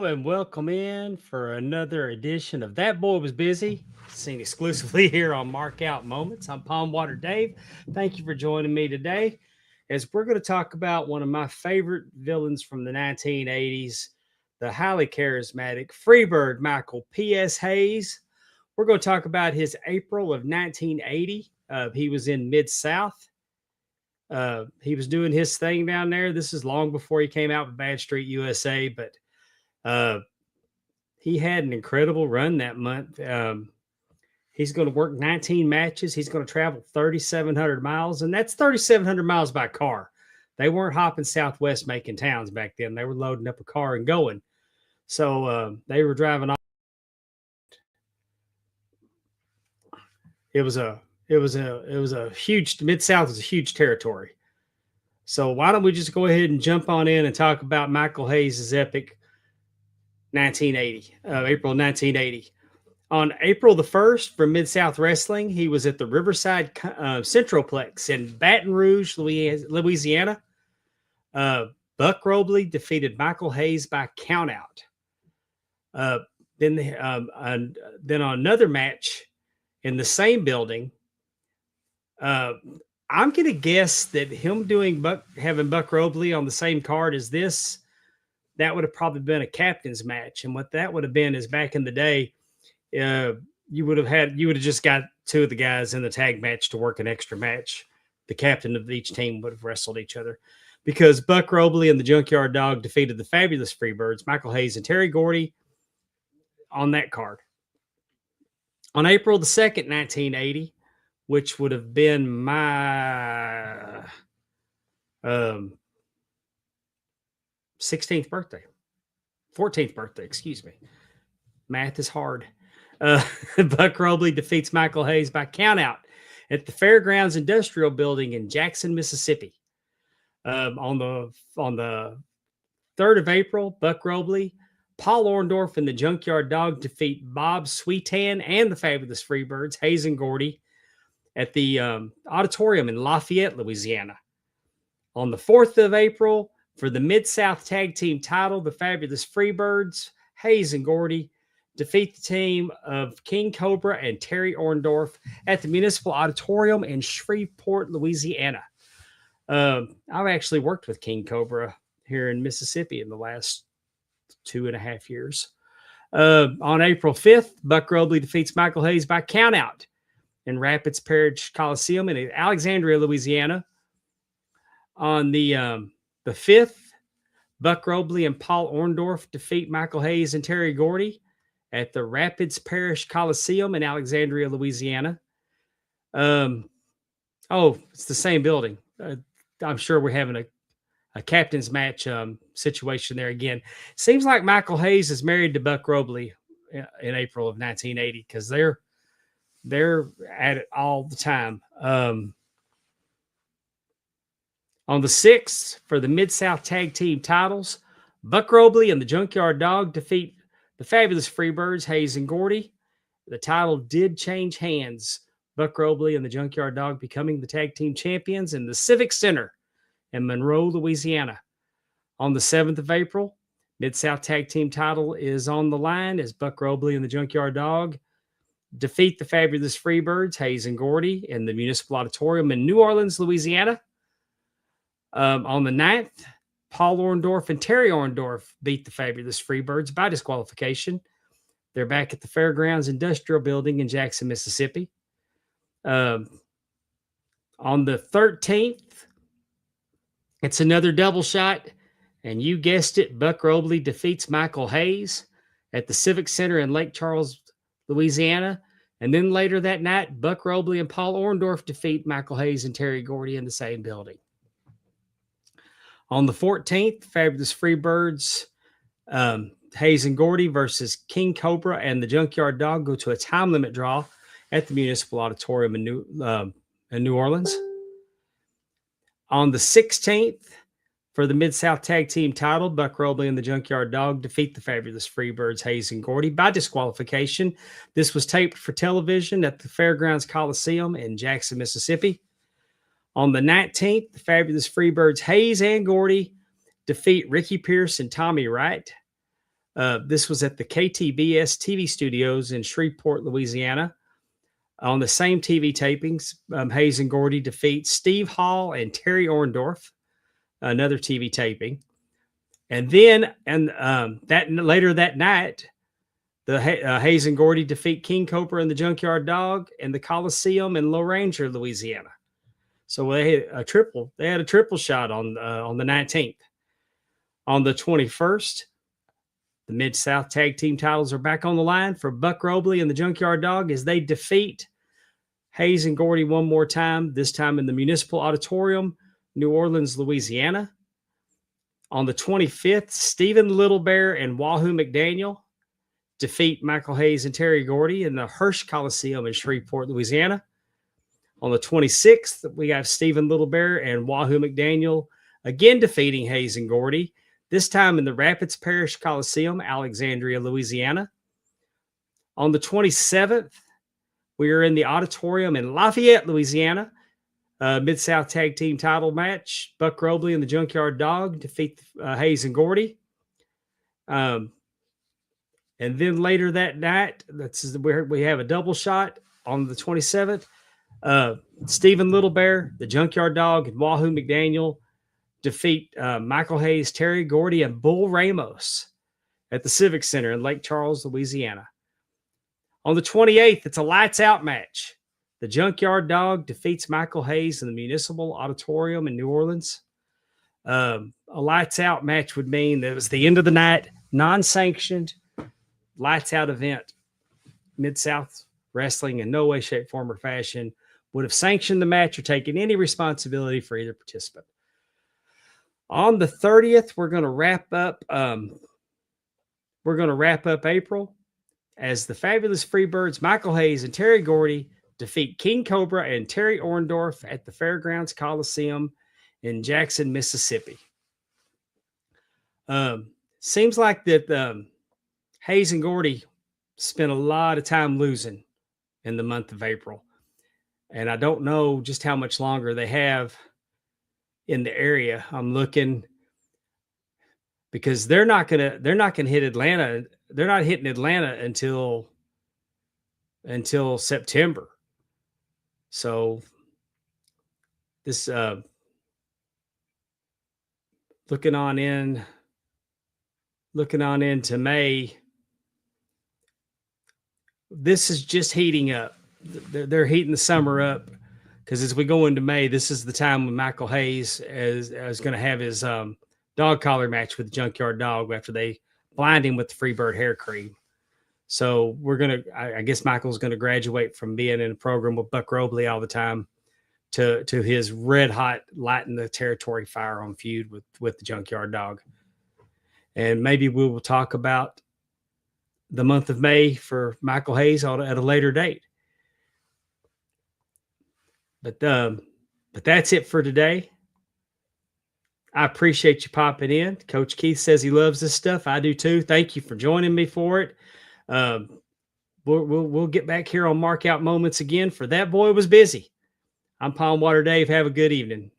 and welcome in for another edition of That Boy Was Busy, seen exclusively here on Mark Out Moments. I'm Palm Water Dave. Thank you for joining me today as we're going to talk about one of my favorite villains from the 1980s, the highly charismatic Freebird Michael P.S. Hayes. We're going to talk about his April of 1980. He was in Mid-South. He was doing his thing down there. This is long before he came out with Bad Street USA, but uh, he had an incredible run that month. He's going to work 19 matches. He's going to travel 3,700 miles, and that's 3,700 miles by car. They weren't hopping Southwest making towns back then. They were loading up a car and going. So they were driving off. It was a huge Mid-South was a huge territory. So why don't we just go ahead and jump on in and talk about Michael Hayes' epic 1980, April 1980. On April the 1st for Mid-South Wrestling, he was at the Riverside Centroplex in Baton Rouge, Louisiana. Buck Robley defeated Michael Hayes by countout. Then on another match in the same building, I'm going to guess that him having Buck Robley on the same card as this, that would have probably been a captain's match. And what that would have been is back in the day, you would have just got two of the guys in the tag match to work an extra match. The captain of each team would have wrestled each other because Buck Robley and the Junkyard Dog defeated the fabulous Freebirds, Michael Hayes and Terry Gordy, on that card. On April the 2nd, 1980, which would have been my 16th birthday, 14th birthday, excuse me. Math is hard. Buck Robley defeats Michael Hayes by countout at the Fairgrounds Industrial Building in Jackson, Mississippi. On the 3rd of April, Buck Robley, Paul Orndorff, and the Junkyard Dog defeat Bob Sweetan and the fabulous Freebirds, Hayes and Gordy, at the auditorium in Lafayette, Louisiana. On the 4th of April, for the Mid-South Tag Team title, the fabulous Freebirds, Hayes and Gordy, defeat the team of King Cobra and Terry Orndorff at the Municipal Auditorium in Shreveport, Louisiana. I've actually worked with King Cobra here in Mississippi in the last 2.5 years. On April 5th, Buck Robley defeats Michael Hayes by countout in Rapids Parish Coliseum in Alexandria, Louisiana. On the 5th, Buck Robley and Paul Orndorff defeat Michael Hayes and Terry Gordy at the Rapids Parish Coliseum in Alexandria, Louisiana. It's the same building. I'm sure we're having a captain's match situation there again. Seems like Michael Hayes is married to Buck Robley in April of 1980 because they're at it all the time. On the 6th, for the Mid-South Tag Team titles, Buck Robley and the Junkyard Dog defeat the fabulous Freebirds, Hayes and Gordy. The title did change hands. Buck Robley and the Junkyard Dog becoming the tag team champions in the Civic Center in Monroe, Louisiana. On the 7th of April, Mid-South Tag Team title is on the line as Buck Robley and the Junkyard Dog defeat the fabulous Freebirds, Hayes and Gordy, in the Municipal Auditorium in New Orleans, Louisiana. On the 9th, Paul Orndorff and Terry Orndorff beat the fabulous Freebirds by disqualification. They're back at the Fairgrounds Industrial Building in Jackson, Mississippi. On the 13th, it's another double shot, and you guessed it, Buck Robley defeats Michael Hayes at the Civic Center in Lake Charles, Louisiana. And then later that night, Buck Robley and Paul Orndorff defeat Michael Hayes and Terry Gordy in the same building. On the 14th, fabulous Freebirds, Hayes and Gordy versus King Cobra and the Junkyard Dog go to a time limit draw at the Municipal Auditorium in New Orleans. On the 16th, for the Mid-South Tag Team title, Buck Robley and the Junkyard Dog defeat the fabulous Freebirds, Hayes and Gordy, by disqualification. This was taped for television at the Fairgrounds Coliseum in Jackson, Mississippi. On the 19th, the fabulous Freebirds, Hayes and Gordy, defeat Ricky Pierce and Tommy Wright. This was at the KTBS TV studios in Shreveport, Louisiana. On the same TV tapings, Hayes and Gordy defeat Steve Hall and Terry Orndorff, another TV taping. And then, that later that night, the Hayes and Gordy defeat King Cobra and the Junkyard Dog in the Coliseum in Low Ranger, Louisiana. So they had a triple. They had a triple shot on the 19th. On the 21st, the Mid-South Tag Team titles are back on the line for Buck Robley and the Junkyard Dog as they defeat Hayes and Gordy one more time, this time in the Municipal Auditorium, New Orleans, Louisiana. On the 25th, Stephen Little Bear and Wahoo McDaniel defeat Michael Hayes and Terry Gordy in the Hirsch Coliseum in Shreveport, Louisiana. On the 26th, we have Stephen Little Bear and Wahoo McDaniel again defeating Hayes and Gordy, this time in the Rapids Parish Coliseum, Alexandria, Louisiana. On the 27th, we are in the auditorium in Lafayette, Louisiana. Mid-South Tag Team title match. Buck Robley and the Junkyard Dog defeat Hayes and Gordy. And then later that night, that's where we have a double shot on the 27th. Stephen Little Bear, the Junkyard Dog, and Wahoo McDaniel defeat Michael Hayes, Terry Gordy, and Bull Ramos at the Civic Center in Lake Charles, Louisiana. On the 28th, it's a lights out match. The Junkyard Dog defeats Michael Hayes in the Municipal Auditorium in New Orleans. A lights out match would mean that it was the end of the night, non-sanctioned, lights out event. Mid-South Wrestling in no way, shape, form, or fashion would have sanctioned the match or taken any responsibility for either participant. On the 30th, we're going to wrap up. April as the Fabulous Freebirds, Michael Hayes and Terry Gordy defeat King Cobra and Terry Orndorff at the Fairgrounds Coliseum in Jackson, Mississippi. Seems like that Hayes and Gordy spent a lot of time losing in the month of April. And I don't know just how much longer they have in the area. I'm looking because they're not gonna hit Atlanta. They're not hitting Atlanta until September. So this looking on into May. This is just heating up. They're heating the summer up because as we go into May, this is the time when Michael Hayes is going to have his dog collar match with the Junkyard Dog after they blind him with the Freebird hair cream. So I guess Michael's going to graduate from being in a program with Buck Robley all the time to his red hot lighting the territory fire on feud with the Junkyard Dog. And maybe we will talk about the month of May for Michael Hayes at a later date. But that's it for today. I appreciate you popping in. Coach Keith says he loves this stuff. I do too. Thank you for joining me for it. We'll get back here on Mark Out Moments again for That Boy Was Busy. I'm Palm Water Dave. Have a good evening.